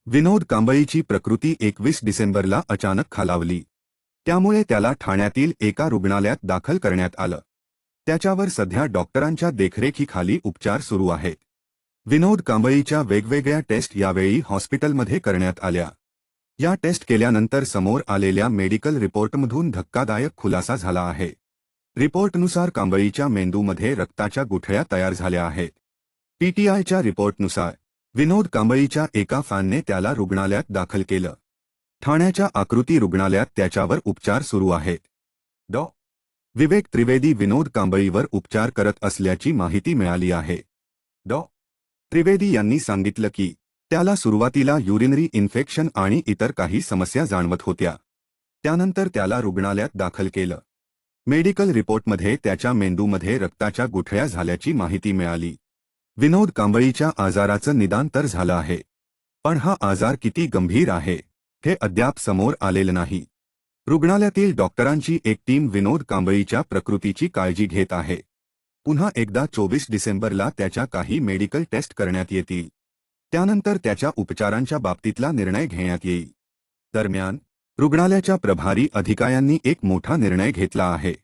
विनोद कांबळीची प्रकृती 21 डिसेंबरला अचानक खालावली. त्यामुळे त्याला ठाण्यातील एका रुग्णालयात दाखल करण्यात आलं. त्याच्यावर सध्या डॉक्टरांच्या देखरेखीखाली उपचार सुरू आहेत. विनोद कांबळीच्या वेगवेगळ्या टेस्ट यावेळी हॉस्पिटलमध्ये करण्यात आल्या. या टेस्ट केल्यानंतर समोर आलेल्या मेडिकल रिपोर्टमधून धक्कादायक खुलासा झाला आहे. रिपोर्टनुसार कांबळीच्या मेंदूमध्ये रक्ताच्या गुठळ्या तयार झाल्या आहेत. पीटीआयच्या रिपोर्टनुसार विनोद कांबळीच्या एका फॅनने त्याला रुग्णालयात दाखल केलं. ठाण्याच्या आकृती रुग्णालयात त्याच्यावर उपचार सुरू आहेत. डॉ. विवेक त्रिवेदी विनोद कांबळीवर उपचार करत असल्याची माहिती मिळाली आहे. डॉ. त्रिवेदी यांनी सांगितलं की त्याला सुरुवातीला युरिनरी इन्फेक्शन आणि इतर काही समस्या जाणवत होत्या. त्यानंतर त्याला रुग्णालयात दाखल केलं. मेडिकल रिपोर्टमध्ये त्याच्या मेंदूमध्ये रक्ताच्या गुठळ्या झाल्याची माहिती मिळाली. विनोद कांबळीच्या आजाराचं निदान तर झालं आहे, पण हा आजार किती गंभीर आहे हे अद्याप समोर आलेलं नाही. रुग्णालयातील डॉक्टरांची एक टीम विनोद कांबळीच्या प्रकृतीची काळजी घेत आहे. पुन्हा एकदा 24 डिसेंबरला त्याच्या काही मेडिकल टेस्ट करण्यात येतील. त्यानंतर त्याच्या उपचारांच्या बाबतीतला निर्णय घेण्यात येईल. दरम्यान रुग्णालयाच्या प्रभारी अधिकाऱ्यांनी एक मोठा निर्णय घेतला आहे.